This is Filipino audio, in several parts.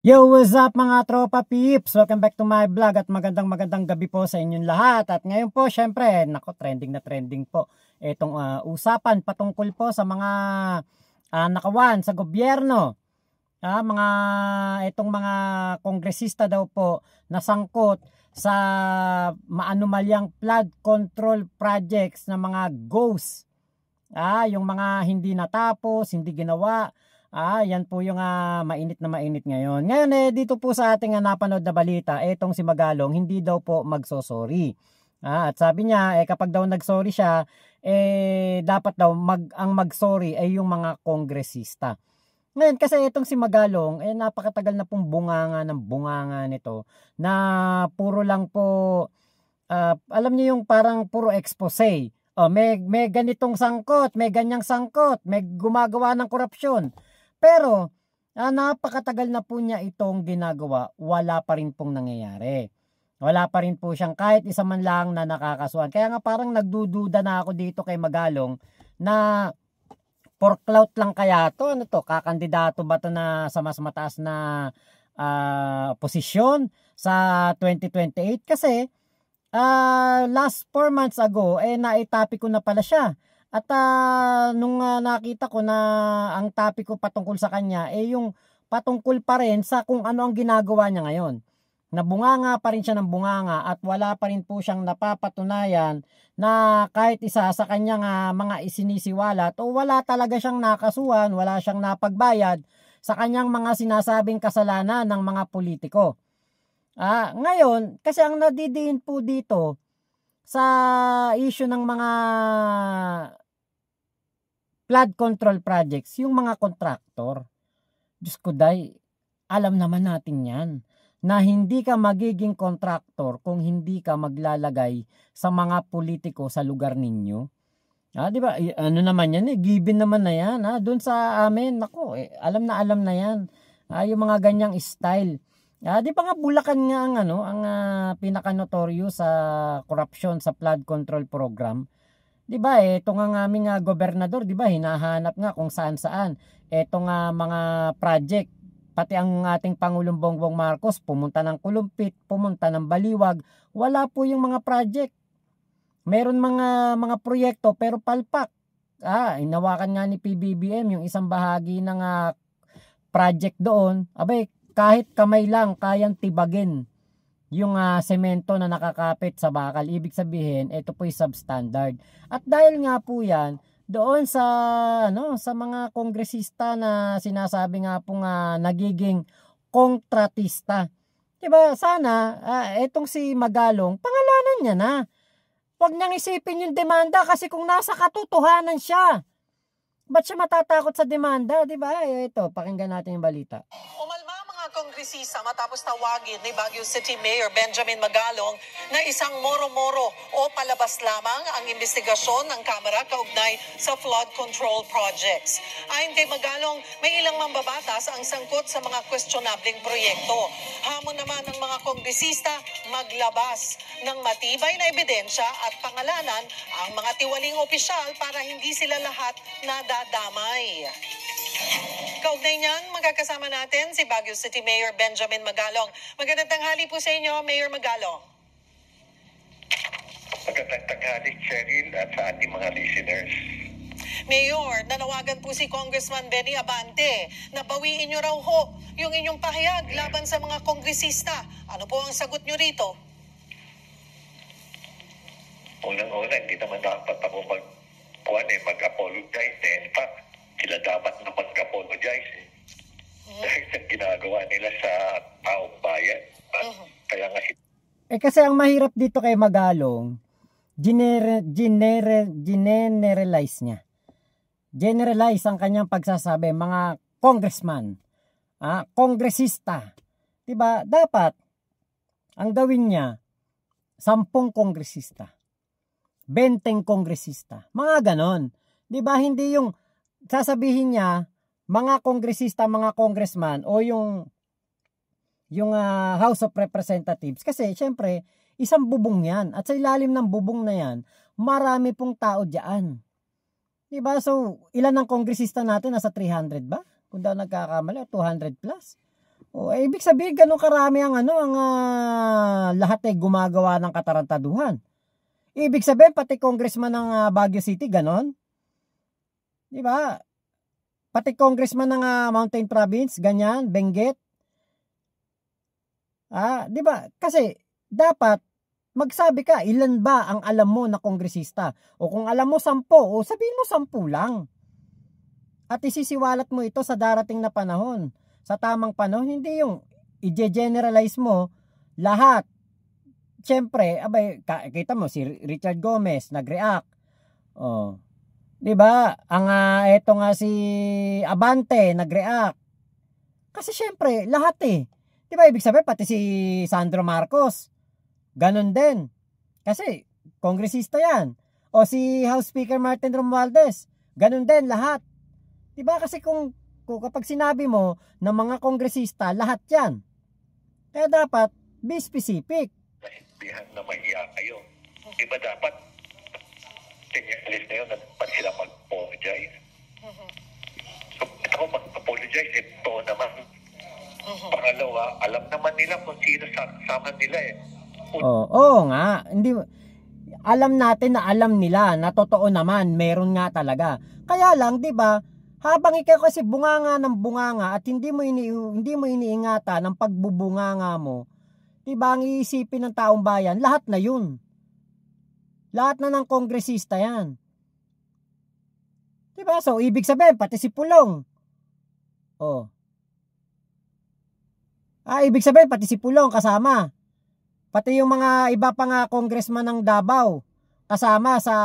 Yo, what's up mga tropa peeps? Welcome back to my vlog at magandang gabi po sa inyong lahat. At ngayon po, syempre, nako, trending na trending po itong usapan patungkol po sa mga nakawan sa gobyerno. Itong mga kongresista daw po nasangkot sa maanumalyang flood control projects na mga ghosts. Yung mga hindi natapos, hindi ginawa. Yan po yung mainit na mainit ngayon. Ngayon dito po sa ating napanood na balita, etong si Magalong hindi daw po magsosorry. At sabi niya, kapag daw nagsorry siya, dapat daw ang magsorry ay yung mga kongresista. Ngayon kasi etong si Magalong, napakatagal na pong bunganga nito na puro lang po, alam niyo yung parang puro expose. May ganitong sangkot, may ganyang sangkot, may gumagawa ng korupsyon. Pero, napakatagal na po niya itong ginagawa, wala pa rin pong nangyayari. Wala pa rin po siyang kahit isa man lang na nakakasuhan. Kaya nga parang nagdududa na ako dito kay Magalong na for clout lang kaya to, kakandidato ba to na sa mas mataas na posisyon sa 2028? Kasi, last 4 months ago, naitopic ko na pala siya. At nung nakita ko na ang topic ko patungkol sa kanya, yung patungkol pa rin sa kung ano ang ginagawa niya ngayon. Nabunganga pa rin siya ng bunganga at wala pa rin po siyang napapatunayan na kahit isa sa kanyang mga isinisiwalat o wala talaga siyang nakasuhan, wala siyang napagbayad sa kanyang mga sinasabing kasalanan ng mga politiko. Ngayon, kasi ang nadidiin po dito sa issue ng mga flood control projects, yung mga kontraktor. Diyos ko day, alam naman natin yan, na hindi ka magiging kontraktor kung hindi ka maglalagay sa mga politiko sa lugar ninyo. Di ba? Ano naman yan given naman na yan. Doon sa amin, nako, alam na yan. Yung mga ganyang style. Di ba nga Bulacan nga ang pinaka-notoryo sa corruption sa flood control program. Di ba ito nga aming gobernador, di ba hinahanap nga kung saan-saan etong mga project. Pati ang ating Pangulong Bongbong Marcos pumunta ng Kulumpit, pumunta ng Baliwag, wala po yung mga project. Meron mga proyekto pero palpak. Inawakan nga ni PBBM yung isang bahagi ng project doon. Abay, kahit kamay lang kayang tibagin yung semento na nakakapit sa bakal. Ibig sabihin, ito po yung substandard. At dahil nga po yan, doon sa mga kongresista na sinasabi nga po nagiging kontratista. Diba? Sana, etong si Magalong, pangalanan niya na. Huwag niyang isipin yung demanda kasi kung nasa katotohanan siya, ba't siya matatakot sa demanda? Diba? Ito, pakinggan natin yung balita. Kongresista matapos tawagin ni Baguio City Mayor Benjamin Magalong na isang moro-moro o palabas lamang ang investigasyon ng Kamara kaugnay sa flood control projects. Ayon kay Magalong, may ilang mambabatas ang sangkot sa mga questionableng proyekto. Hamon naman ng mga kongresista maglabas ng matibay na ebidensya at pangalanan ang mga tiwaling opisyal para hindi sila lahat nadadamay. Kaugnay niyan, magkakasama natin si Baguio City Mayor Benjamin Magalong. Magandang tanghali po sa inyo, Mayor Magalong. Magandang tanghali, Cheryl, at sa ating mga listeners. Mayor, nanawagan po si Congressman Benny Abante na bawiin niyo raw ho yung inyong pahayag laban sa mga kongresista. Ano po ang sagot niyo rito? Unang-una, hindi naman dapat ako mag-apologize. In fact, sila dapat na mag-apologize dahil sa ginagawa nila sa taong bayan. Kaya nga kasi ang mahirap dito kay Magalong, generalize niya. Generalize ang kanyang pagsasabi, mga congressman, kongresista. Diba? Dapat ang gawin niya 10 kongresista, 20 kongresista, mga ganon. Diba? Hindi yung sasabihin niya, mga kongresista, mga congressman, o yung House of Representatives. Kasi, syempre, isang bubong yan. At sa ilalim ng bubong na yan, marami pong tao dyan. Diba? So, ilan ang kongresista natin? Nasa 300 ba? Kung daw nagkakamali, 200 plus. O, ibig sabihin, ganun karami ang lahat ay gumagawa ng katarantaduhan. Ibig sabihin, pati congressman ng Baguio City, ganon. Di ba? Pati congressman ng Mountain Province, ganyan, Benguet. Di ba? Kasi, dapat, magsabi ka, ilan ba ang alam mo na kongresista? O kung alam mo 10, o sabihin mo 10 lang. At isisiwalat mo ito sa darating na panahon. Sa tamang panahon, hindi yung i-generalize mo lahat. Siyempre, abay, kita mo si Richard Gomez nag-react. Oh. 'Di ba? Ang eto nga si Abante nag-react. Kasi siyempre, lahat 'Di ba ibig sabihin pati si Sandro Marcos ganun din. Kasi kongresista 'yan. O si House Speaker Martin Romualdez, ganun din lahat. 'Di ba? Kasi kung kapag sinabi mo ng mga kongresista, lahat 'yan. Kaya dapat be specific. Naintindihan na mahiya kayo. Diba dapat sinyalis na yun, dapat sila mag-apologize. So, ito ko mag-apologize, ito naman. Pangalawa, alam naman nila kung sino sama nila Oo nga. Hindi, alam natin na alam nila, na totoo naman, meron nga talaga. Kaya lang, di ba, habang ikaw kasi bunganga ng bunganga at hindi mo iniingatan ng pagbubunganga mo, diba ang iisipin ng taong bayan, lahat na yun. Lahat na ng kongresista yan. Diba? So, ibig sabihin, pati si Pulong. Ibig sabihin, pati si Pulong kasama. Pati yung mga iba pa nga congressman ng Davao, kasama sa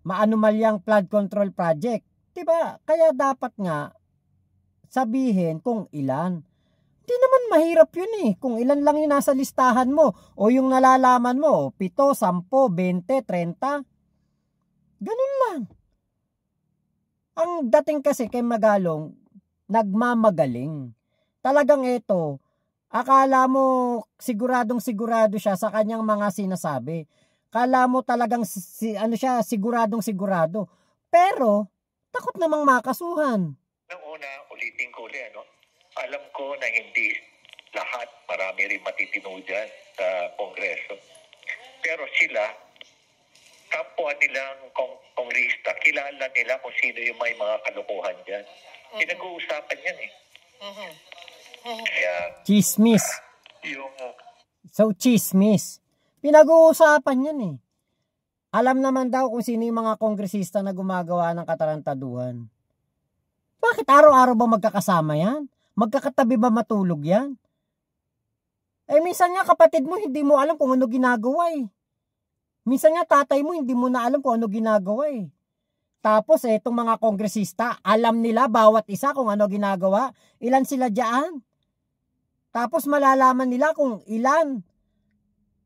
maanumalyang flood control project. Diba? Kaya dapat nga sabihin kung ilan. Hindi naman mahirap yun kung ilan lang yung nasa listahan mo o yung nalalaman mo, 7, 10, 20, 30. Ganun lang. Ang dating kasi kay Magalong, nagmamagaling. Talagang ito, akala mo siguradong sigurado siya sa kanyang mga sinasabi. Akala mo talagang siguradong sigurado. Pero, takot namang makasuhan. Nang una, ulitin ko ulit, alam ko na hindi lahat, marami rin matitino dyan sa Kongreso. Pero sila, kapwa nilang kongrista, kilala nila kung sino yung may mga kalukuhan dyan. Pinag-uusapan yan Kaya, chismis. So, chismis. Pinag-uusapan yan Alam naman daw kung sino yung mga kongresista na gumagawa ng katarantaduhan. Bakit araw-araw ba magkakasama yan? Magkakatabi ba matulog yan? Minsan nga kapatid mo hindi mo alam kung ano ginagawa Minsan nga tatay mo hindi mo na alam kung ano ginagawa Tapos itong mga kongresista, alam nila bawat isa kung ano ginagawa. Ilan sila diyan? Tapos malalaman nila kung ilan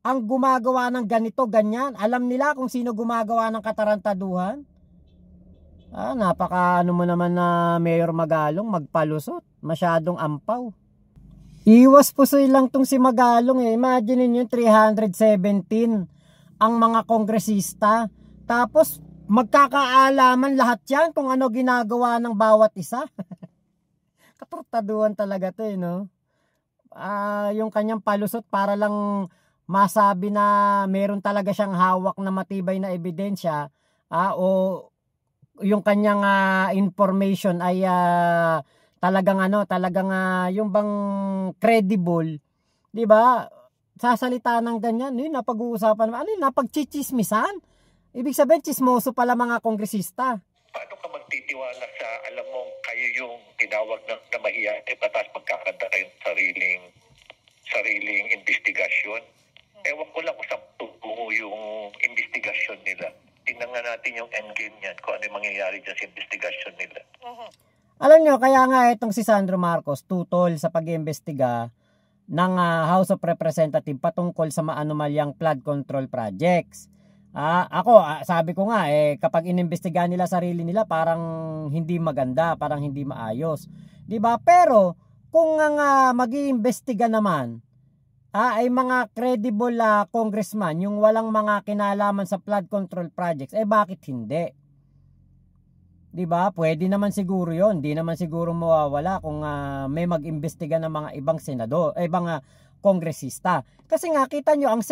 ang gumagawa ng ganito, ganyan. Alam nila kung sino gumagawa ng katarantaduhan. Napaka mo naman na Mayor Magalong, magpalusot. Masyadong ampaw. Iwas pusoy lang tong si Magalong Imagine niyo 317 ang mga kongresista. Tapos magkakaalaman lahat yan kung ano ginagawa ng bawat isa. Katartaduhan talaga to no? Yung kanyang palusot para lang masabi na meron talaga siyang hawak na matibay na ebidensya o yung kanyang information ay talagang yung bang credible, 'di ba? Sasalita ng ganyan, napag-uusapan, napagchichismisan. Ibig sabihin chismoso pala mga kongresista. Paano ka magtitiwala sa alam mo kayo yung tinawag na mahiya batas magkakanta kayong sariling investigasyon? Ewan ko lang kung saan tutungo yung investigasyon nila. Tingnan nga natin yung endgame niyan, kung ano yung mangyayari dyan sa investigasyon nila. Alam nyo, kaya nga itong si Sandro Marcos tutol sa pag-iimbestiga ng House of Representatives patungkol sa maanumalyang flood control projects. Sabi ko nga, kapag inimbestigahan nila sarili nila, parang hindi maganda, parang hindi maayos. Diba? Pero, kung mag-iimbestiga naman, ay mga credible congressman, yung walang mga kinalaman sa flood control projects, bakit hindi? 'Di ba? Pwede naman siguro 'yon. Di naman siguro mawawala kung may mag-imbestiga ng mga ibang senador, ibang kongresista. Kasi nga kita nyo ang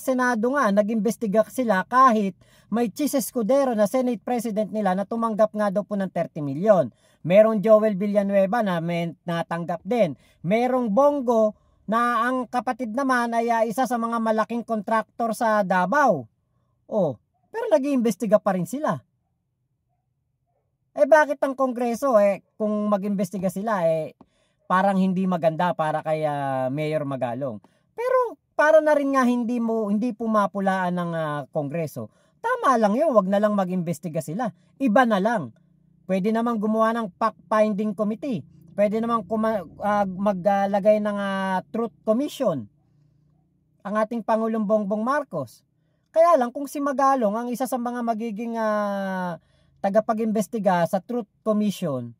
Senado nga nag-imbestiga sila kahit may Chis Escudero na Senate President nila na tumanggap nga daw po ng 30 milyon. Merong Joel Villanueva na may natanggap din. Merong Bongo na ang kapatid naman ay isa sa mga malaking kontraktor sa Davao. Oh, pero nag-iimbestiga pa rin sila. Bakit ang Kongreso kung mag-imbestiga sila parang hindi maganda para kay Mayor Magalong. Pero para na rin nga hindi pumapulaan ng Kongreso. Tama lang 'yun, wag na lang mag-imbestiga sila. Iba na lang. Pwede namang gumawa ng fact-finding committee. Pwede namang maglagay ng Truth Commission. Ang ating Pangulong Bongbong Marcos. Kaya lang kung si Magalong ang isa sa mga magiging tagapag-imbestiga sa Truth Commission,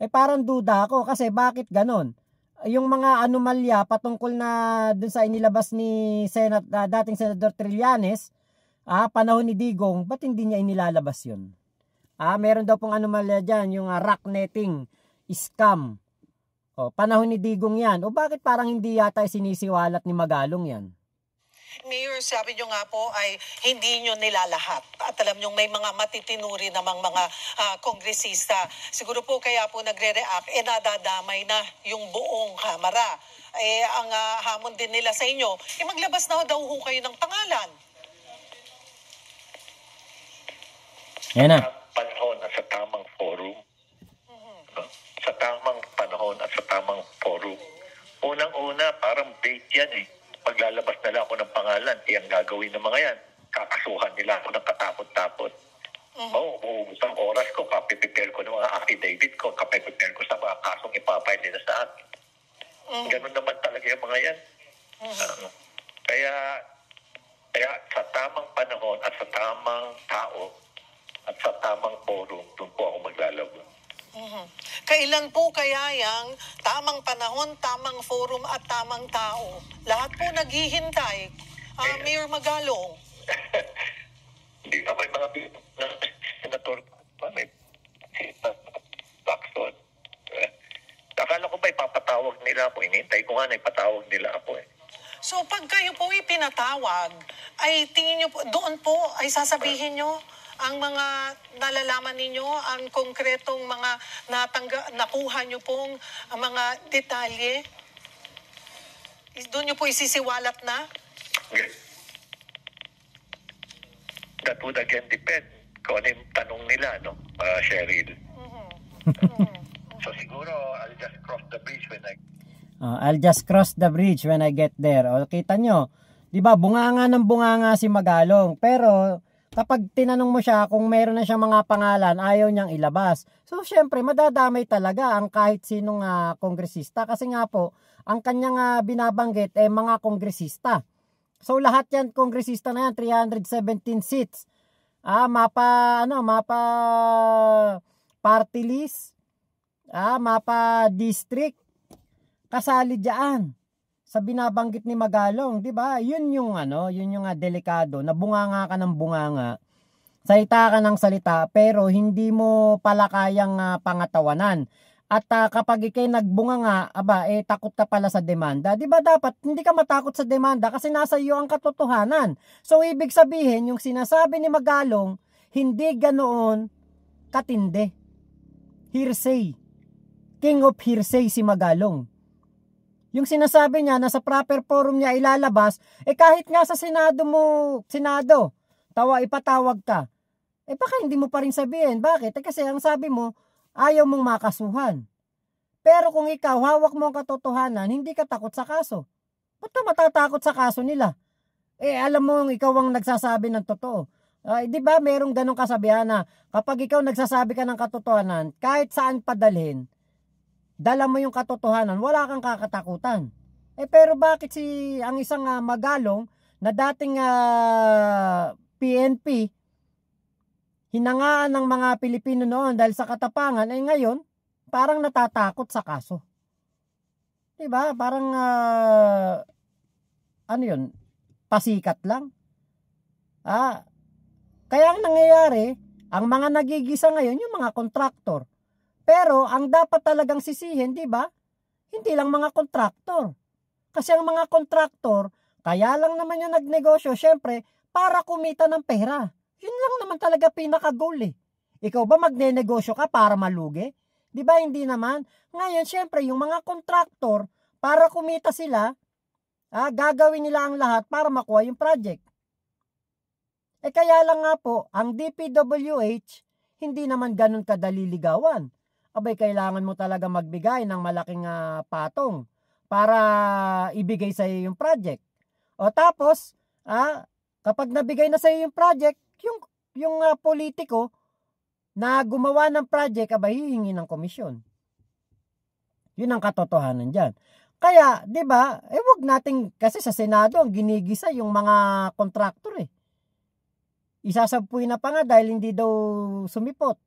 parang duda ako kasi bakit ganon? Yung mga anomalya patungkol na dun sa inilabas ni dating Senador Trillanes, panahon ni Digong, ba't hindi niya inilalabas yun? Meron daw pong anomalya dyan, yung rock netting scam. Panahon ni Digong yan. O bakit parang hindi yata sinisiwalat ni Magalong yan? Mayor, sabi nyo nga po ay hindi nyo nilalahat. At alam nyo may mga matitinuri namang mga kongresista. Siguro po kaya po nagre-react, nadadamay na yung buong Kamara. Ang hamon din nila sa inyo, maglabas na daw ho kayo ng pangalan. Yan na. Panahon at sa tamang forum. Sa tamang panahon at sa tamang forum. Unang-una, parang bait yan Maglalabas na lang ako ng pangalan, ang gagawin ng mga yan. Kakasuhan nila ako ng katakot-takot. Uubos ang oras ko, kapiprepare ko ng mga affidavit ko, kapiprepare ko sa mga kasong ipapay nila sa akin. Ganun naman talaga yung mga yan. Kaya sa tamang panahon at sa tamang tao at sa tamang forum, doon po ako maglalabas. Kailan po kaya yung tamang panahon, tamang forum at tamang tao? Lahat po naghihintay. Mayor Magalong. Hindi ka may mga senator pa, may Lacson. Akala ko ba ipapatawag nila ako? Inintay ko nga na ipatawag nila ako So pag kayo po ipinatawag, ay tingin nyo po, doon po ay sasabihin nyo ang mga nalalaman ninyo, ang konkretong mga nakuha nyo pong mga detalye? Doon nyo po isisiwalat na? That would again depend kung ano yung tanong nila, no, Cheryl. So siguro, I'll just cross the bridge when I get there. O, kita nyo, di ba, bunganga ng bunganga si Magalong, pero kapag tinanong mo siya kung meron na siyang mga pangalan, ayaw niyang ilabas. So, syempre, madadamay talaga ang kahit sinong kongresista. Kasi nga po, ang kanyang binabanggit mga kongresista. So, lahat yan, kongresista na yan, 317 seats. Mapa party list, mapa district, kasali diyan sa binabanggit ni Magalong, 'di ba? Yun yung delikado, na bunganga ka ng bunganga. Salita ka ng salita pero hindi mo pala kayang pangatawanan. At kapag ikay nagbunganga, takot ka pala sa demanda. 'Di ba dapat hindi ka matakot sa demanda kasi nasa iyo ang katotohanan. So ibig sabihin, yung sinasabi ni Magalong hindi ganoon katindi. Hearsay. King of hearsay si Magalong. Yung sinasabi niya na sa proper forum niya ilalabas, kahit nga sa Senado, ipatawag ka. Baka hindi mo pa rin sabihin. Bakit? Kasi ang sabi mo, ayaw mong makasuhan. Pero kung ikaw, hawak mo ang katotohanan, hindi ka takot sa kaso. Ba't ka matatakot sa kaso nila? Alam mo, ikaw ang nagsasabi ng totoo. Di ba merong ganong kasabihan na kapag ikaw nagsasabi ka ng katotohanan, kahit saan padalhin, dala mo yung katotohanan, wala kang kakatakutan. Pero bakit ang isang Magalong na dating PNP, hinangaan ng mga Pilipino noon dahil sa katapangan, ngayon, parang natatakot sa kaso. Diba? Parang, pasikat lang. Kaya ang nangyayari, Ang mga nagigisa ngayon, yung mga kontraktor. Pero, ang dapat talagang sisihin, di ba? Hindi lang mga kontraktor. Kasi ang mga kontraktor, kaya lang naman yung nagnegosyo, syempre, para kumita ng pera. Yun lang naman talaga pinaka-goal eh. Ikaw ba magne-negosyo ka para malugi? Di ba hindi naman? Ngayon, syempre, yung mga kontraktor, para kumita sila, gagawin nila ang lahat para makuha yung project. Kaya lang nga po, ang DPWH, hindi naman ganun kadali ligawan. Abay, kailangan mo talaga magbigay ng malaking patong para ibigay sa iyo yung project. O tapos, kapag nabigay na sa iyo yung project, yung politiko na gumawa ng project, abay, hihingi ng komisyon. Yun ang katotohanan dyan. Kaya, di ba, wag nating, kasi sa Senado, ang ginigisa yung mga kontraktor eh. Isasampuin na pa nga dahil hindi daw sumipot.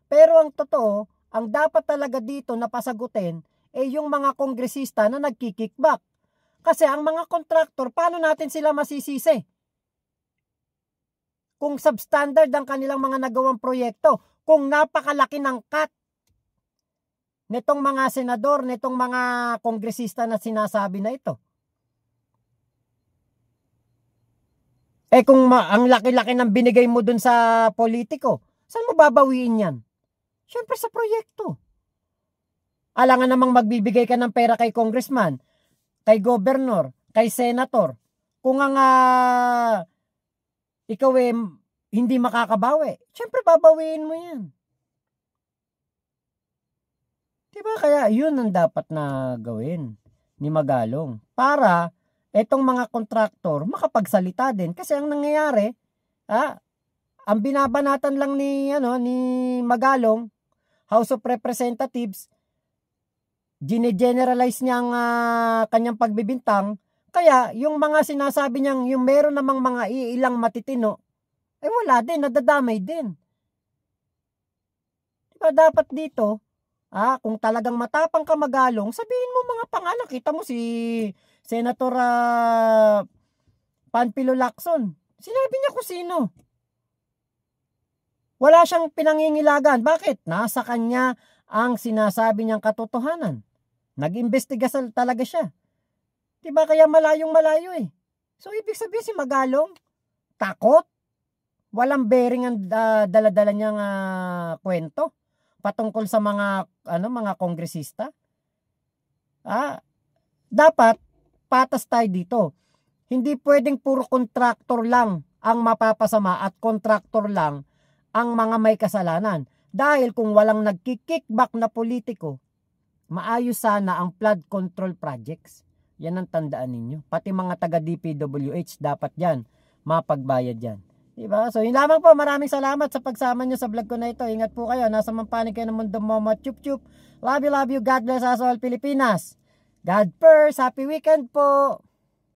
Pero ang totoo, ang dapat talaga dito na pasagutin yung mga kongresista na nagkikickback. Kasi ang mga kontraktor, paano natin sila masisisi? Kung substandard ang kanilang mga nagawang proyekto, kung napakalaki ng cut nitong mga senador, nitong mga kongresista na sinasabi na ito. Kung ang laki-laki ng binigay mo dun sa politiko, saan mo babawiin yan? Siyempre sa proyekto. Alangan namang magbibigay ka ng pera kay congressman, kay governor, kay senator. Kung ang ikaw hindi makakabawi, siyempre babawiin mo yan. Diba? Kaya yun ang dapat na gawin ni Magalong. Para etong mga kontraktor makapagsalita din. Kasi ang nangyayari, ang binabanatan lang ni Magalong, House of Representatives, gine-generalize niya ang kanyang pagbibintang. Kaya yung mga sinasabi niyang, yung meron namang mga ilang matitino, wala din, nadadamay din. Diba dapat dito, kung talagang matapang ka Magalong, sabihin mo mga pangalan. Kita mo si Senator Panfilo Lacson. Sinabi niya kung sino. Wala siyang pinangingilagan. Bakit? Nasa kanya ang sinasabi niyang katotohanan. Nag-imbestiga talaga siya. Diba kaya malayong malayo eh. So ibig sabihin si Magalong, takot. Walang bearing ang dala-dala niyang kwento patungkol sa mga kongresista. Dapat patas tayo dito. Hindi pwedeng puro kontraktor lang ang mapapasama at kontraktor lang ang mga may kasalanan. Dahil kung walang nagkikickback na politiko, maayos sana ang flood control projects. Yan ang tandaan ninyo. Pati mga taga DPWH dapat yan mapagbayad yan. Diba? So yun lamang po. Maraming salamat sa pagsama nyo sa vlog ko na ito. Ingat po kayo. Nasa mampanig kayo ng mundo mo. Chup chup. Love you, love you. God bless us all Pilipinas. God first. Happy weekend po.